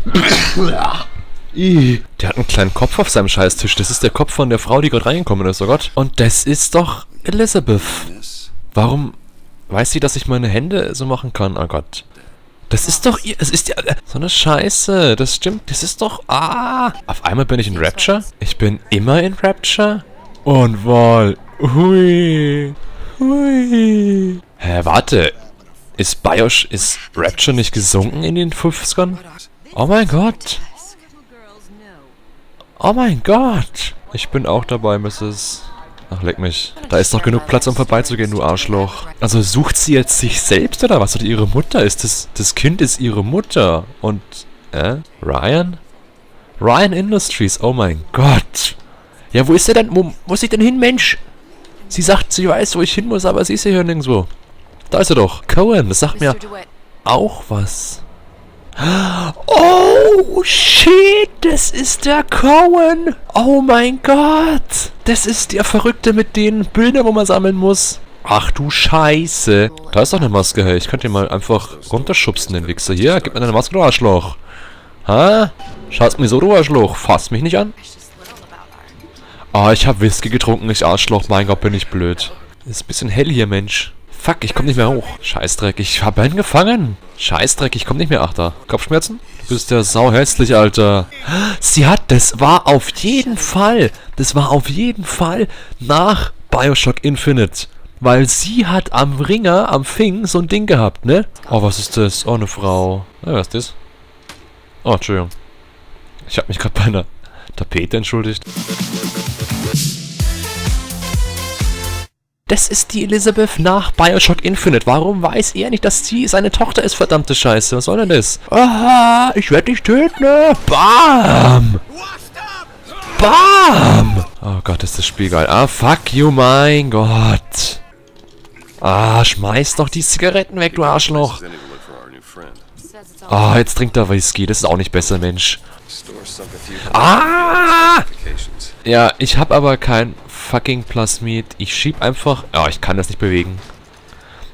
Der hat einen kleinen Kopf auf seinem Scheißtisch. Das ist der Kopf von der Frau, die gerade reingekommen ist, oh Gott. Und das ist doch Elizabeth. Warum weiß sie, dass ich meine Hände so machen kann? Oh Gott. Das ist doch ihr... Es ist ja... So eine Scheiße. Das stimmt. Das ist doch... Auf einmal bin ich in Rapture? Ich bin immer in Rapture? Und wohl... Hui. Hui. Hä, warte. Ist Rapture nicht gesunken in den 50ern? Oh mein Gott. Oh mein Gott. Ich bin auch dabei, Mrs. Ach, leck mich. Da ist doch genug Platz, um vorbeizugehen, du Arschloch. Also sucht sie jetzt sich selbst, oder was? Oder ihre Mutter? Das Kind ist ihre Mutter. Und, Ryan? Ryan Industries, oh mein Gott. Ja, wo ist der denn? Wo muss ich denn hin, Mensch? Sie sagt, sie weiß, wo ich hin muss, aber sie ist hier nirgendwo. Da ist er doch. Cohen, das sagt mir auch was. Oh, shit, das ist der Cohen. Oh mein Gott. Das ist der Verrückte mit den Bildern, wo man sammeln muss. Ach du Scheiße. Da ist doch eine Maske, hey. Ich könnte ihn mal einfach runterschubsen, den Wichser. Hier, gib mir deine Maske, du Arschloch. Ha? Schaust mir so, du Arschloch. Fass mich nicht an. Ich hab Whisky getrunken, ich Arschloch. Mein Gott, bin ich blöd. Ist ein bisschen hell hier, Mensch. Fuck, ich komm nicht mehr hoch. Scheißdreck, ich hab einen gefangen. Scheißdreck, ich komm nicht mehr. Ach da. Kopfschmerzen? Du bist ja sauhässlich, Alter. Das war auf jeden Fall nach Bioshock Infinite. Weil sie hat am Ringer, am Fing, so ein Ding gehabt, ne? Oh, was ist das? Oh, eine Frau. Ja, was ist das? Oh, Entschuldigung. Ich hab mich gerade bei einer Tapete entschuldigt. Das ist die Elizabeth nach Bioshock Infinite. Warum weiß er nicht, dass sie seine Tochter ist? Verdammte Scheiße. Was soll denn das? Aha, ich werde dich töten, ne? Bam! Bam! Oh Gott, ist das Spiel geil. Fuck you, mein Gott. Schmeiß doch die Zigaretten weg, du Arschloch. Jetzt trinkt er Whisky. Das ist auch nicht besser, Mensch. Ja, ich habe aber kein fucking Plasmid. Ich schieb einfach... ich kann das nicht bewegen.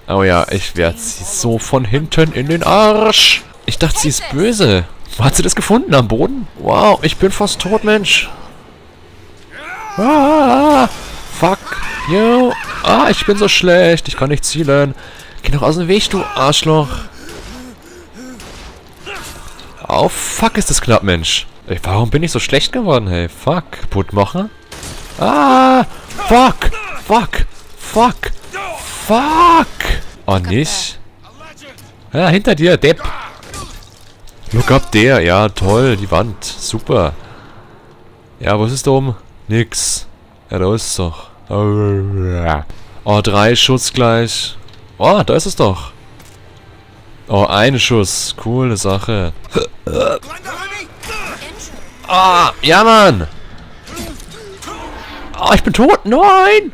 Oh ja, ich werde sie so von hinten in den Arsch. Ich dachte, sie ist böse. Hat sie das gefunden am Boden? Wow, ich bin fast tot, Mensch. Fuck you. Ich bin so schlecht. Ich kann nicht zielen. Geh doch aus dem Weg, du Arschloch. Oh, fuck, ist das knapp, Mensch. Ey, warum bin ich so schlecht geworden, hey? Fuck. Kaputt machen? Fuck. Fuck. Fuck. Fuck. Oh, nicht? Ja, hinter dir, Depp. Look up there. Ja, toll. Die Wand. Super. Ja, was ist da oben? Nix. Ja, da ist es doch. Oh, 3 Schuss gleich. Oh, da ist es doch. Oh, 1 Schuss. Coole Sache. Ja, Mann. Ich bin tot. Nein.